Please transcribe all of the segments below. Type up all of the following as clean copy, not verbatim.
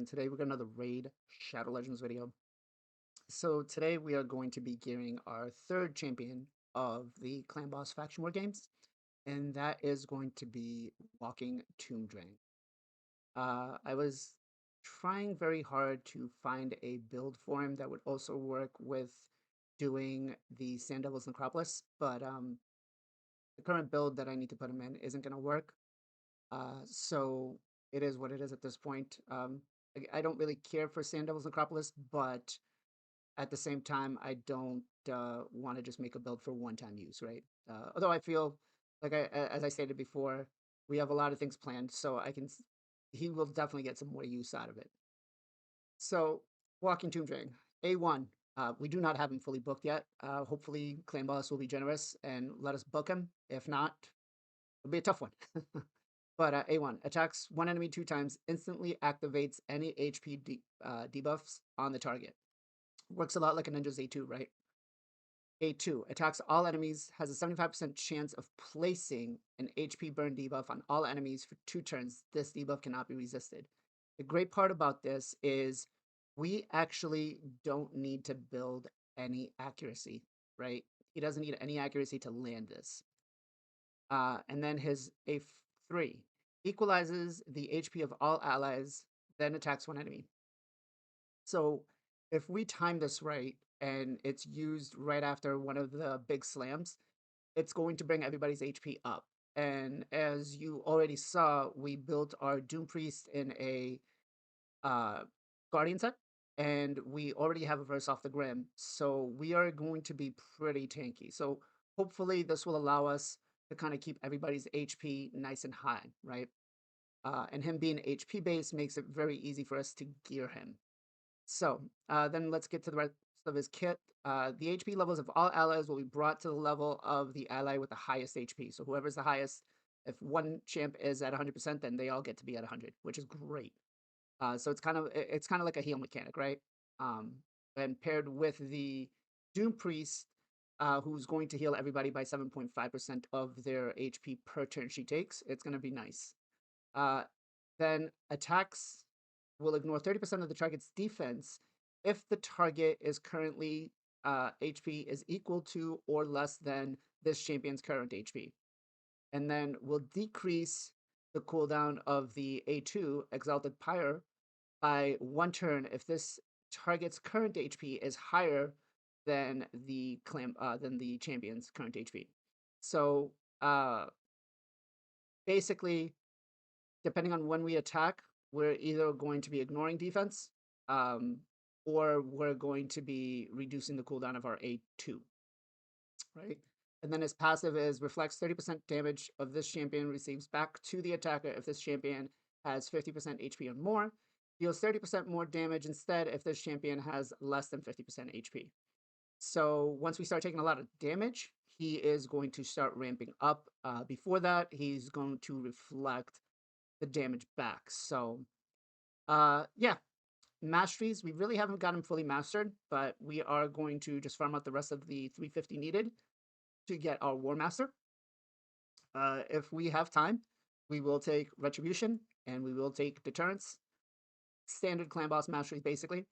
and today we're got another Raid Shadow Legends video. So today we are going to be gearing our third champion of the Clan Boss Faction War games, and that is going to be Walking Tomb Dreng. I was trying very hard to find a build for him that would also work with doing the Sand Devil's Necropolis, but the current build that I need to put him in isn't going to work. So it is what it is at this point. I don't really care for Sand Devil's Necropolis, but at the same time, I don't want to just make a build for one-time use, right? Although I feel like as I stated before, we have a lot of things planned, so he will definitely get some more use out of it. So, Walking Tomb Drain, A1. We do not have him fully booked yet. Hopefully, Clan Boss will be generous and let us book him. If not, it'll be a tough one. But A1 attacks one enemy 2 times, instantly activates any HP debuffs on the target. Works a lot like a ninja's A2, right? A2 attacks all enemies, has a 75% chance of placing an HP burn debuff on all enemies for 2 turns. This debuff cannot be resisted. The great part about this is we actually don't need to build any accuracy, right? He doesn't need any accuracy to land this. And then his A3 equalizes the HP of all allies, then attacks one enemy. So if we time this right and it's used right after one of the big slams, it's going to bring everybody's HP up. And as you already saw, we built our Doom Priest in a Guardian set, and we already have a Verse off the Grim. So we are going to be pretty tanky. So hopefully this will allow us to kind of keep everybody's HP nice and high, right? And him being HP based makes it very easy for us to gear him. So then let's get to the rest of his kit. The HP levels of all allies will be brought to the level of the ally with the highest HP. So whoever's the highest, if one champ is at 100%, then they all get to be at 100, which is great. So it's kind of like a heal mechanic, right? Um, and paired with the Doom Priest, who's going to heal everybody by 7.5% of their HP per turn she takes. It's going to be nice. Then attacks will ignore 30% of the target's defense if the target is currently HP is equal to or less than this champion's current HP. And then will decrease the cooldown of the A2 Exalted Pyre by 1 turn if this target's current HP is higher than the champion's current HP. So basically, depending on when we attack, we're either going to be ignoring defense, or we're going to be reducing the cooldown of our A2, right? And then his passive is reflects 30% damage of this champion receives back to the attacker if this champion has 50% HP or more. Deals 30% more damage instead if this champion has less than 50% HP. So once we start taking a lot of damage, he is going to start ramping up. Before that, he's going to reflect the damage back. So, yeah, masteries. We really haven't got him fully mastered, but we are going to just farm out the rest of the 350 needed to get our War Master. If we have time, we will take Retribution and we will take Deterrence. Standard clan boss masteries, basically.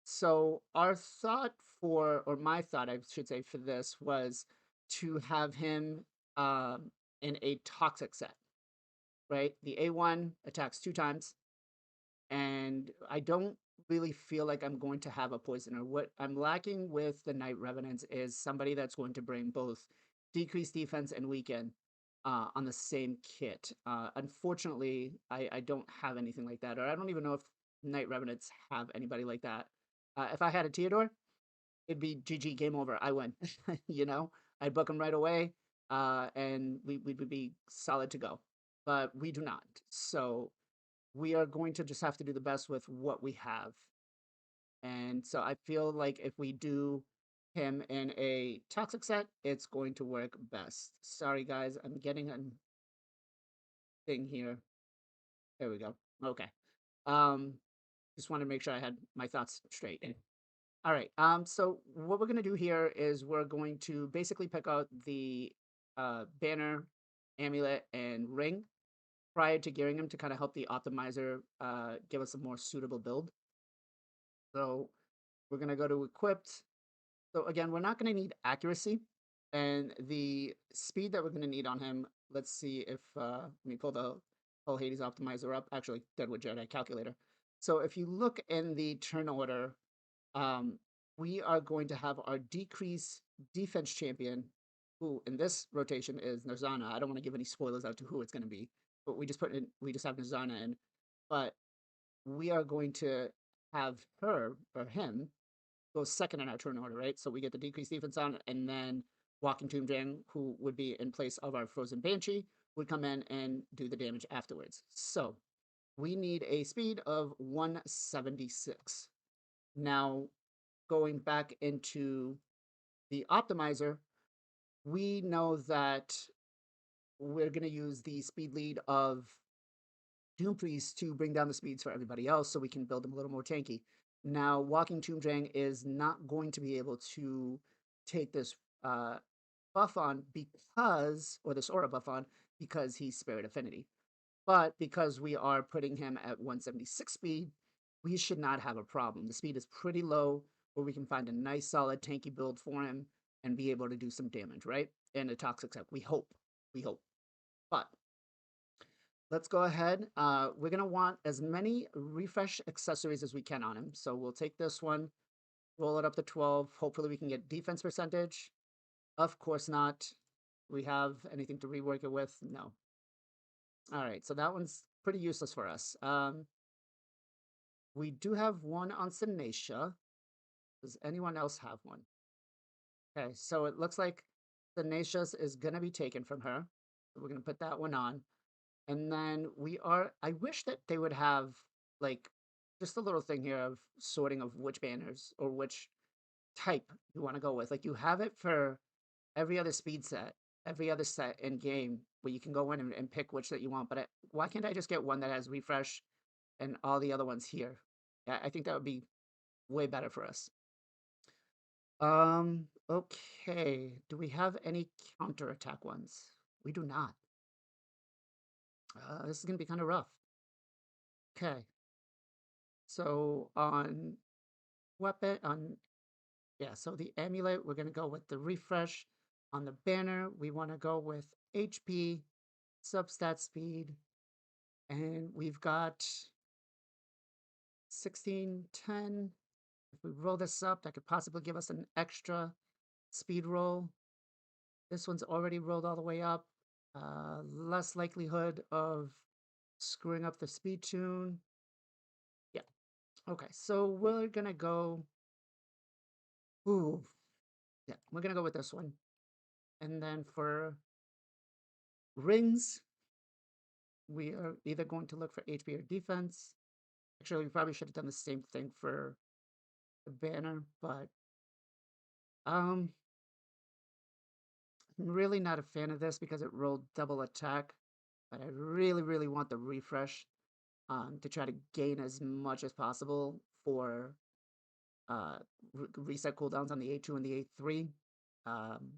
So our thought or my thought, I should say, for this was to have him in a toxic set, right? The A1 attacks 2 times, and I don't really feel like I'm going to have a poisoner. What I'm lacking with the Night Revenants is somebody that's going to bring both decreased defense and weaken on the same kit. Unfortunately, I don't have anything like that, or I don't even know if Night Revenants have anybody like that. If I had a Theodore, it'd be GG, game over. I win. You know, I'd book him right away, and we would be solid to go. But we do not. So we are going to just have to do the best with what we have. And so I feel like if we do him in a toxic set, it's going to work best. Sorry, guys, I'm getting a thing here. There we go. Okay. Um, just wanted to make sure I had my thoughts straight. All right. So what we're gonna do here is we're going to basically pick out the banner, amulet, and ring. prior to gearing him to kind of help the optimizer give us a more suitable build. So we're going to go to equipped. So again, we're not going to need accuracy, and the speed that we're going to need on him. Let's see if let me pull Hades optimizer up. Actually, Deadwood Jedi calculator. So if you look in the turn order, um, we are going to have our decrease defense champion, who in this rotation is Narzana. I don't want to give any spoilers out to who it's going to be, but we just have Narzana in. But we are going to have her or him goes second in our turn order, right? So we get the decreased defense on, and then Walking Tomb Dreng, who would be in place of our Frozen Banshee, would come in and do the damage afterwards. So we need a speed of 176. Now, going back into the optimizer, we know that we're going to use the speed lead of Doom Priest to bring down the speeds for everybody else so we can build them a little more tanky. Now, Walking Tomb Drang is not going to be able to take this buff on because, or this aura buff on, because he's Spirit Affinity. But because we are putting him at 176 speed, we should not have a problem. The speed is pretty low, where we can find a nice solid tanky build for him and be able to do some damage, right? And a toxic set. We hope. We hope. But let's go ahead. We're going to want as many refresh accessories as we can on him. So we'll take this one, roll it up to 12. Hopefully we can get defense percentage. Of course not. We have anything to rework it with? No. All right, so that one's pretty useless for us. We do have one on Sinacia. Does anyone else have one? Okay, so it looks like Sinacia's is going to be taken from her. We're going to put that one on. And then I wish that they would have like just a little thing here of sorting of which banners or which type you want to go with. Like you have it for every other speed set, every other set in game where you can go in and pick which that you want. But why can't I just get one that has refresh and all the other ones here? Yeah, I think that would be way better for us. Okay. Do we have any counterattack ones? We do not. This is gonna be kind of rough. Okay. So on weapon so the amulet, we're gonna go with the refresh. On the banner, we want to go with HP, substat speed, and we've got 1610. If we roll this up, that could possibly give us an extra speed roll. This one's already rolled all the way up. Less likelihood of screwing up the speed tune. Yeah. Okay, so we're gonna go. Ooh, yeah, we're gonna go with this one. And then for rings, we are either going to look for HP or defense. Actually, we probably should have done the same thing for the banner, but I'm really not a fan of this because it rolled double attack. But I really, really want the refresh to try to gain as much as possible for reset cooldowns on the A2 and the A3. Um,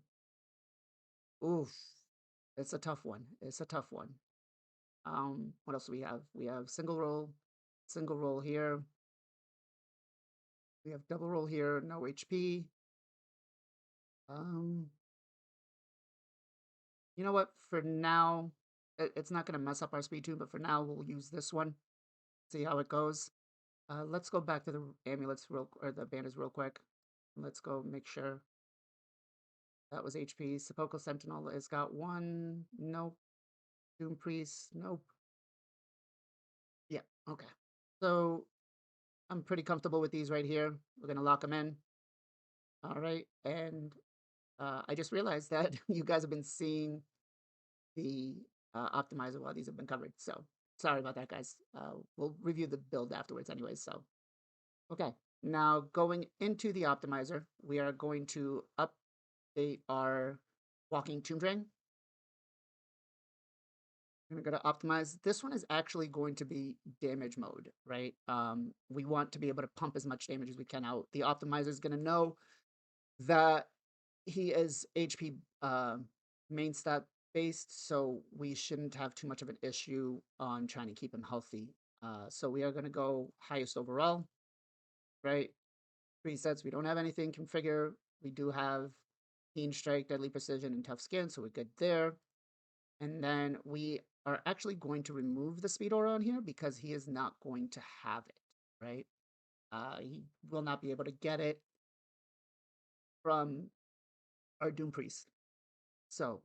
oof, it's a tough one. It's a tough one. What else do we have? We have single roll here. We have double roll here, no HP. You know what? For now, it's not going to mess up our speed tune, but for now, we'll use this one. See how it goes. Let's go back to the amulets or the banners real quick. Let's go make sure that was HP. Sepulchral Sentinel has got one. Nope. Doom Priest. Nope. Yeah. Okay. So I'm pretty comfortable with these right here. We're gonna lock them in. All right. And I just realized that you guys have been seeing the optimizer while these have been covered. So sorry about that, guys. We'll review the build afterwards anyways. So, okay. Now going into the optimizer, we are going to update our Walking Tomb Drain. We're going to optimize. This one is actually going to be damage mode, right? We want to be able to pump as much damage as we can out. The optimizer is going to know that he is HP main stat based, so we shouldn't have too much of an issue on trying to keep him healthy. So we are going to go highest overall, right? Presets, we don't have anything configure. We do have Keen Strike, Deadly Precision, and Tough Skin, so we're good there. And then we are actually going to remove the Speed Aura on here because he is not going to have it, right? He will not be able to get it from our Doom Priest. So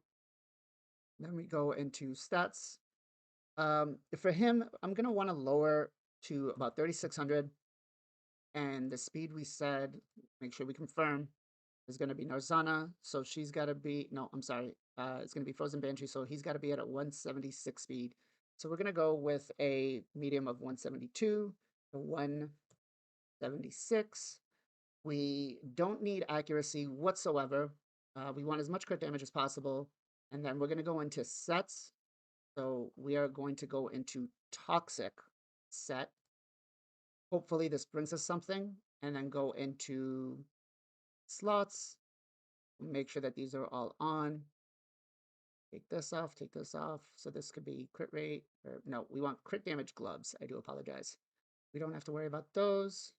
then we go into stats. For him, I'm going to want to lower to about 3,600. And the speed we said, make sure we confirm, is going to be Narzana. So she's got to be, no, I'm sorry. It's going to be Frozen Banshee. So he's got to be at a 176 speed. So we're going to go with a medium of 172 to 176. We don't need accuracy whatsoever. We want as much crit damage as possible. And then we're going to go into sets. So we are going to go into Toxic set. Hopefully this brings us something. And then go into slots. Make sure that these are all on. Take this off, take this off. So this could be crit rate. Or no, we want crit damage gloves. I do apologize. We don't have to worry about those.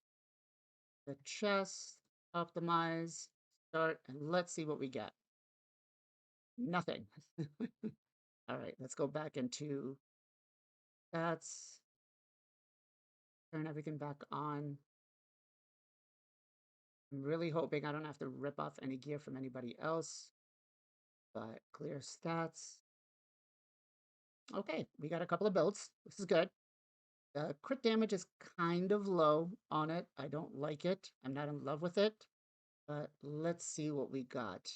The chest, optimize, start, and let's see what we get. Nothing. All right, let's go back into stats. Turn everything back on. I'm really hoping I don't have to rip off any gear from anybody else. But clear stats. Okay, we got a couple of builds. This is good. Crit damage is kind of low on it. I don't like it. I'm not in love with it. But let's see what we got.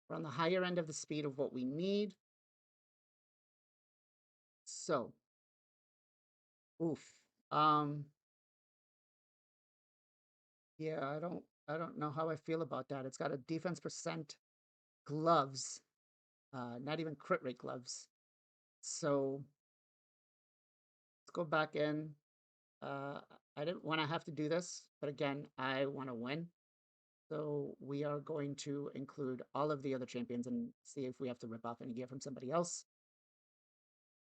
We're on the higher end of the speed of what we need. So, oof. Yeah, I don't know how I feel about that. It's got a defense percent gloves, not even crit rate gloves. So let's go back in. Uh, I didn't want to have to do this, but again, I want to win. So we are going to include all of the other champions and see if we have to rip off any gear from somebody else.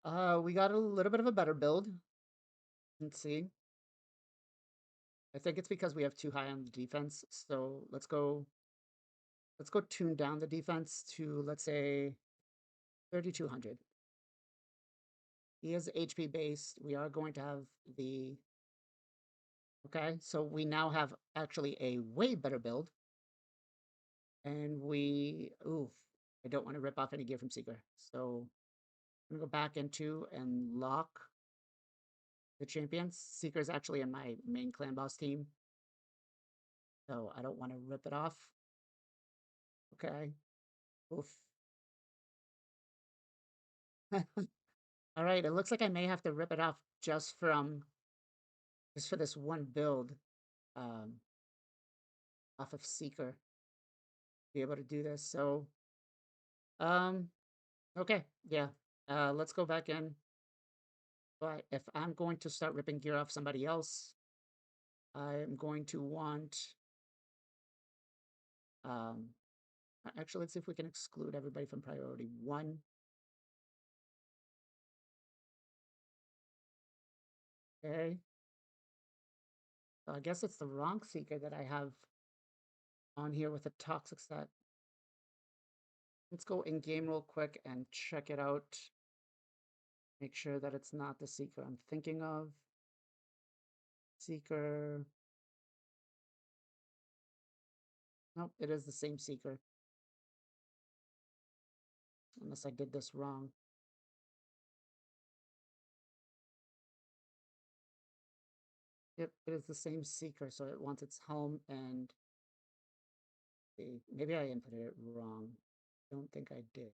We got a little bit of a better build. Let's see. I think it's because we have too high on the defense. So let's go tune down the defense to, let's say, 3,200. He is HP based. We are going to have the, okay, so we now have actually a way better build. And oof, I don't want to rip off any gear from Seeker. So I'm gonna go back into and lock the champions. Seeker is actually in my main clan boss team. So I don't want to rip it off. Okay. Oof. All right, it looks like I may have to rip it off just for this one build. Um off of Seeker. Be able to do this. So um okay, yeah. Let's go back in. But if I'm going to start ripping gear off somebody else, I'm going to want um actually let's see if we can exclude everybody from priority 1. Okay. So I guess it's the wrong Seeker that I have on here with a toxic set. Let's go in game real quick and check it out. Make sure that it's not the Seeker I'm thinking of. Seeker. Nope, it is the same Seeker. Unless I did this wrong. Yep, it is the same Seeker, so it wants its home and maybe I inputted it wrong. Don't think I did.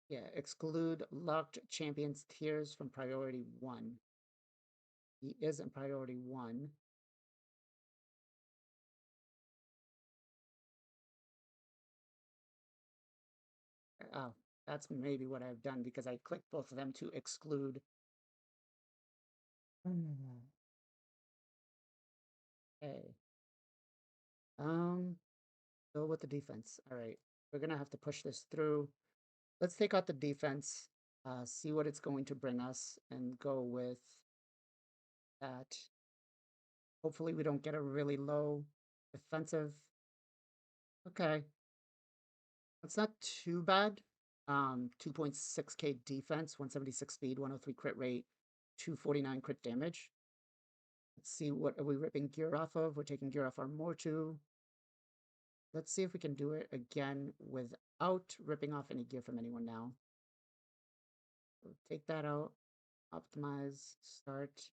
Yeah, exclude locked champions tiers from priority 1. He is in priority 1. Oh, that's maybe what I've done because I clicked both of them to exclude. Okay. Still with the defense. All right. We're gonna have to push this through. Let's take out the defense, see what it's going to bring us, and go with that. Hopefully we don't get a really low defensive. Okay. That's not too bad. 2.6k defense, 176 speed, 103 crit rate, 249 crit damage. Let's see, what are we ripping gear off of? We're taking gear off our Mortu. Let's see if we can do it again without ripping off any gear from anyone now. So take that out, optimize, start.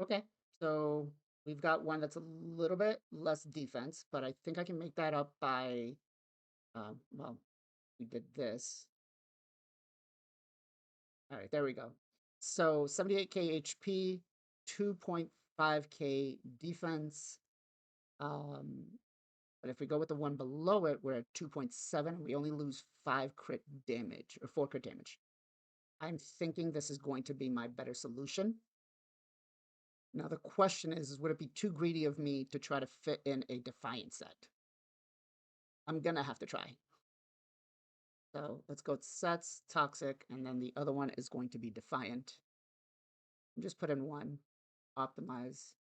Okay, so we've got one that's a little bit less defense, but I think I can make that up by, well, we did this. All right, there we go. So 78k HP, 2.5k defense. But if we go with the one below it, we're at 2.7. We only lose 5 crit damage, or 4 crit damage. I'm thinking this is going to be my better solution. Now the question is would it be too greedy of me to try to fit in a Defiant set? I'm gonna have to try. So let's go with sets, Toxic, and then the other one is going to be Defiant. Just put in one, optimize.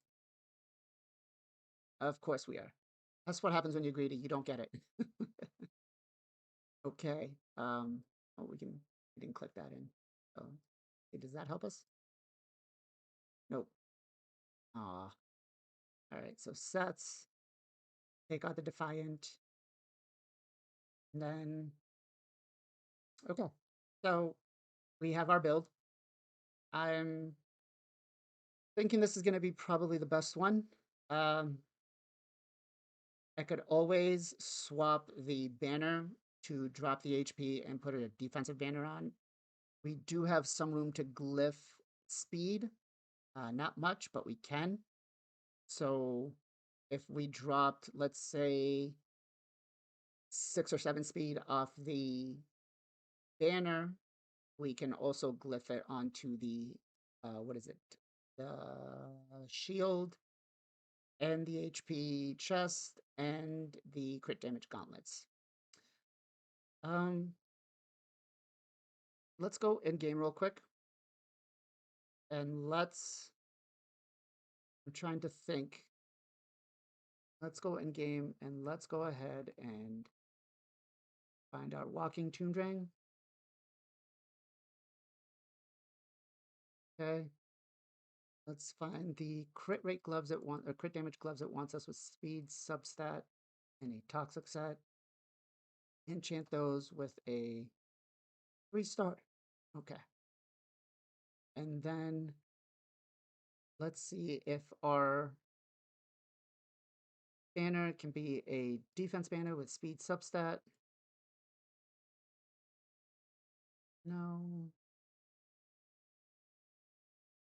Of course we are. That's what happens when you're greedy. You don't get it. Okay. Oh, we didn't click that in. Oh, okay, does that help us? Nope. Aw. All right, so sets, take out the Defiant, and then, okay. So we have our build. I'm thinking this is going to be probably the best one. I could always swap the banner to drop the HP and put a defensive banner on. We do have some room to glyph speed. Not much, but we can. So if we dropped, let's say, 6 or 7 speed off the banner, we can also glyph it onto the, what is it? The shield and the HP chest and the crit damage gauntlets. Let's go in game real quick. And I'm trying to think. Let's go in game and let's go ahead and find our walking Tomb Dreng. Okay. Let's find the crit rate gloves it wants, or crit damage gloves it wants us with speed, substat, and a toxic set. Enchant those with a 3-star. Okay. And then let's see if our banner can be a defense banner with speed substat. No.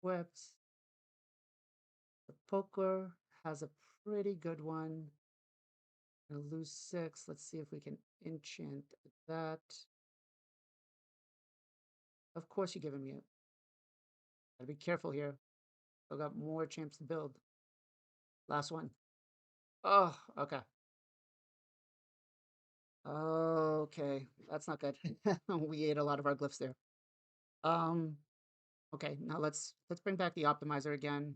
Whips. The poker has a pretty good one. Gonna lose 6. Let's see if we can enchant that. Of course you're giving me it. Gotta be careful here. I've got more champs to build. Last one. Oh, okay. Okay, that's not good. We ate a lot of our glyphs there. Okay, now let's bring back the optimizer again.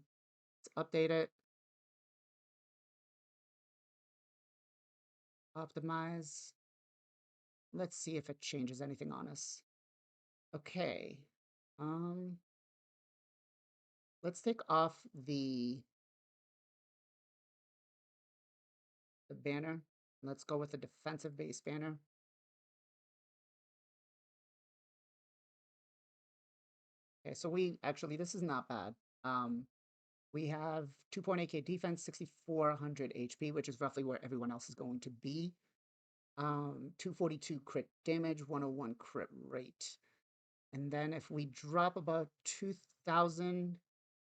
Let's update it. Optimize. Let's see if it changes anything on us. Okay. Let's take off the banner. Let's go with the defensive base banner. Okay, so this is not bad. We have 2.8k defense, 6,400 HP, which is roughly where everyone else is going to be. 242 crit damage, 101 crit rate. And then if we drop about 2,000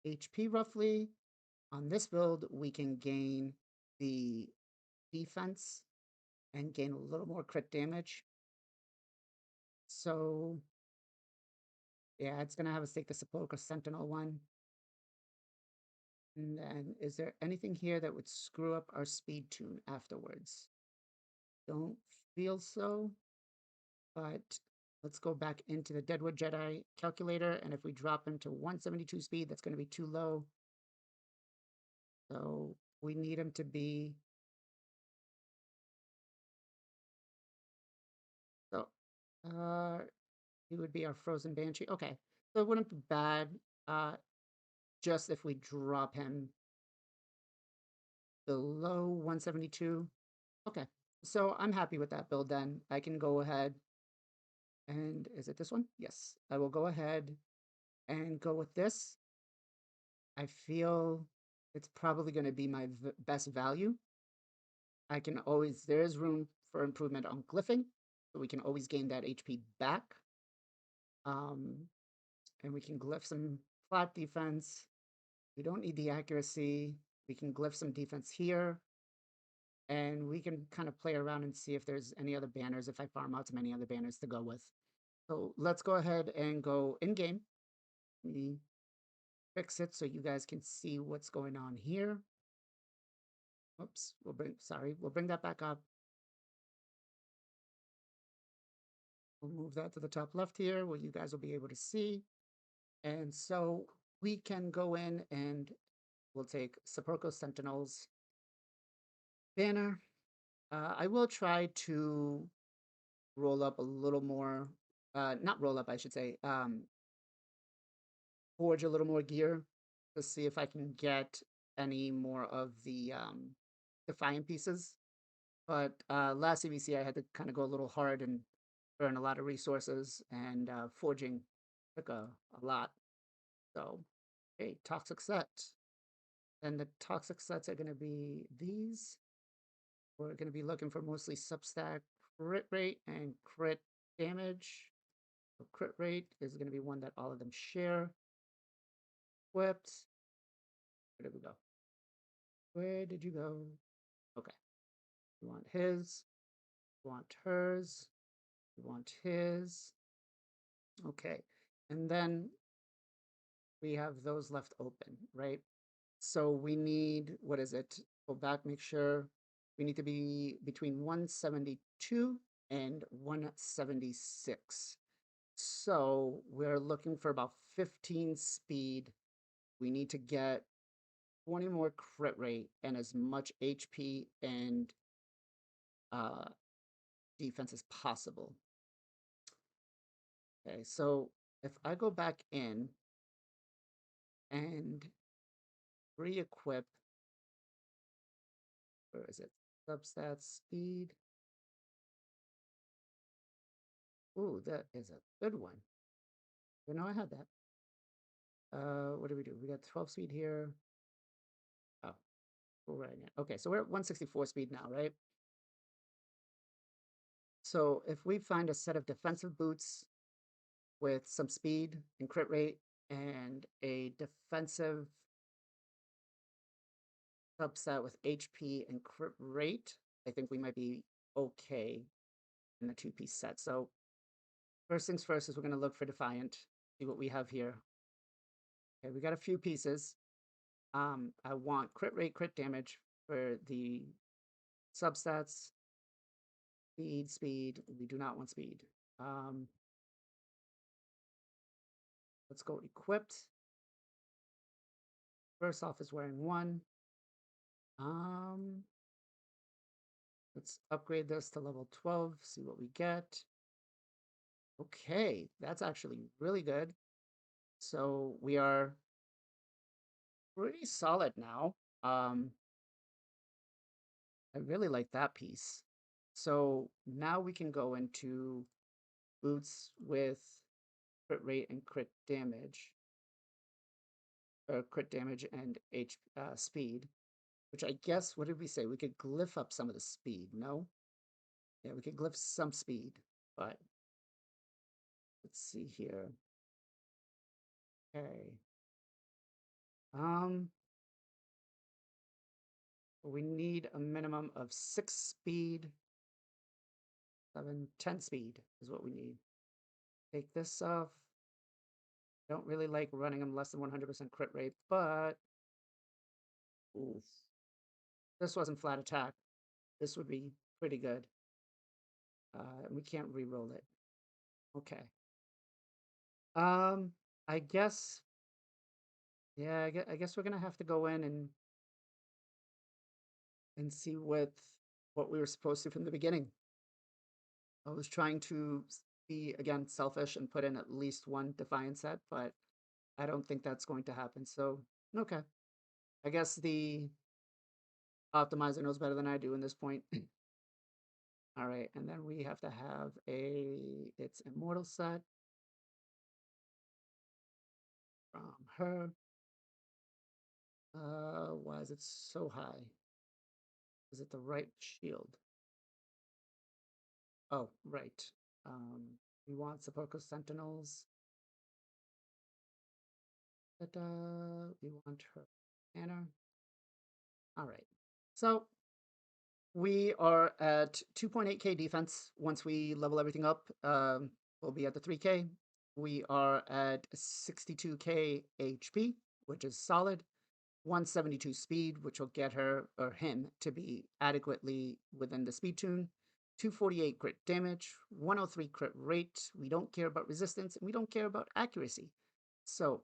HP roughly on this build, we can gain the defense and gain a little more crit damage. So yeah, it's gonna have us take the Sepulchre Sentinel one. And then is there anything here that would screw up our speed tune afterwards? Don't feel so, but let's go back into the Deadwood Jedi calculator. And if we drop him to 172 speed, that's going to be too low. So we need him to be, so uh, he would be our Frozen Banshee. Okay, so it wouldn't be bad uh, just if we drop him below 172. Okay, so I'm happy with that build then. I can go ahead and, is it this one? Yes, I will go ahead and go with this. I feel it's probably going to be my best value. I can always, there is room for improvement on glyphing, so we can always gain that HP back. Um, and we can glyph some flat defense. We don't need the accuracy. We can glyph some defense here. And we can kind of play around and see if there's any other banners, if I farm out some any other banners to go with. So let's go ahead and go in-game. We fix it so you guys can see what's going on here. Oops, we'll bring that back up. We'll move that to the top left here where you guys will be able to see. And so we can go in and we'll take Sepulchral Sentinels banner. I will try to roll up a little more, not roll up, I should say, forge a little more gear to see if I can get any more of the Defiant pieces. But last CBC, I had to kind of go a little hard and burn a lot of resources, and forging took a lot. So, hey, toxic set. And the toxic sets are going to be these. We're going to be looking for mostly substack crit rate and crit damage. So crit rate is going to be one that all of them share. Equipped. Where did we go? Where did you go? Okay. We want his. We want hers. We want his. Okay. And then we have those left open, right? So we need, what is it? Go back, make sure we need to be between 172 and 176. So we're looking for about 15 speed. We need to get 20 more crit rate and as much HP and uh, defense as possible. Okay, so if I go back in and re-equip, where is it? Substats speed. Ooh, that is a good one. You know, I had that. What do? We got 12 speed here. Oh, we're right now. Okay, so we're at 164 speed now, right? So if we find a set of defensive boots with some speed and crit rate and a defensive subset with HP and crit rate, I think we might be okay in the two-piece set. So first things first is we're going to look for Defiant, see what we have here. Okay, we got a few pieces. I want crit rate, crit damage for the substats. Speed. We do not want speed. Let's go equipped. First off is wearing one. Let's upgrade this to level 12, see what we get. Okay, that's actually really good. So we are pretty solid now. I really like that piece. So now we can go into boots with crit rate and crit damage, or crit damage and speed, which I guess, what did we say? We could glyph up some of the speed, no? Yeah, we could glyph some speed, but let's see here. Okay. Um, we need a minimum of 6 speed, 7, 10 speed is what we need. Take this off. Don't really like running them less than 100% crit rate, but Oof. This wasn't flat attack. This would be pretty good. We can't re-roll it. Okay. Um, I guess, yeah, I guess we're gonna have to go in and see what we were supposed to from the beginning. I was trying to be again selfish and put in at least one Defiant set, but I don't think that's going to happen. So, okay. I guess the optimizer knows better than I do in this point. All right, and then we have to have it's immortal set from her. Why is it so high? Is it the right shield? Oh, right. We want Sepulchre Sentinels. We want her banner. All right. So we are at 2.8k defense. Once we level everything up, we'll be at the 3k. We are at 62k HP, which is solid. 172 speed, which will get her or him to be adequately within the speed tune. 248 crit damage, 103 crit rate. We don't care about resistance, and we don't care about accuracy. So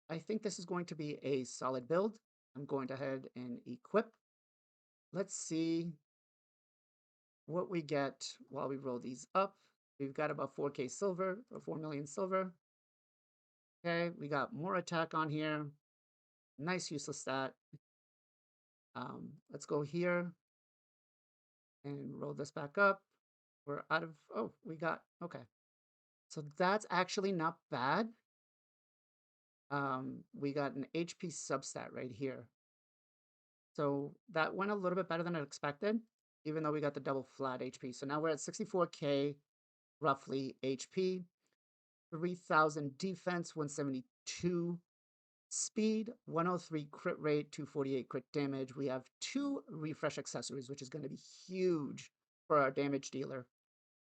I think this is going to be a solid build. I'm going to head and equip. Let's see what we get while we roll these up. We've got about 4k silver, or 4 million silver. Okay, we got more attack on here. Nice useless stat. Let's go here and roll this back up. We're out of, oh, we got, okay. So that's actually not bad. We got an HP substat right here. So that went a little bit better than I expected, even though we got the double flat HP. So now we're at 64k roughly HP, 3000 defense, 172 speed, 103 crit rate, 248 crit damage. We have 2 refresh accessories, which is going to be huge for our damage dealer.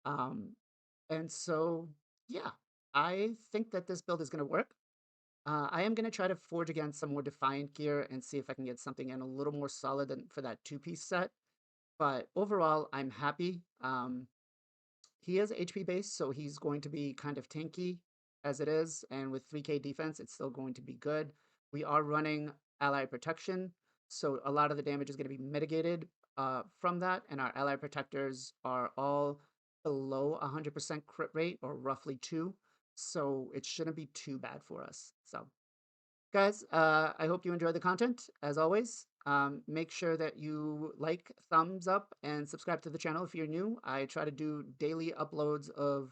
Um, and so, yeah, I think that this build is going to work. I am going to try to forge against some more Defiant gear and see if I can get something in a little more solid than for that 2-piece set. But overall, I'm happy. He is HP based, so he's going to be kind of tanky as it is. And with 3k defense, it's still going to be good. We are running ally protection, so a lot of the damage is going to be mitigated from that. And our ally protectors are all below 100% crit rate, or roughly 2. So it shouldn't be too bad for us. So guys, I hope you enjoyed the content. As always, make sure that you like, thumbs up, and subscribe to the channel if you're new. I try to do daily uploads of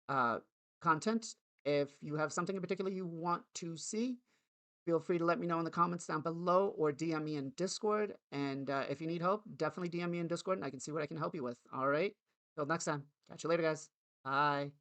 uh, content. If you have something in particular you want to see, feel free to let me know in the comments down below or DM me in Discord. And if you need help, definitely DM me in Discord and I can see what I can help you with. All right. Till next time. Catch you later, guys. Bye.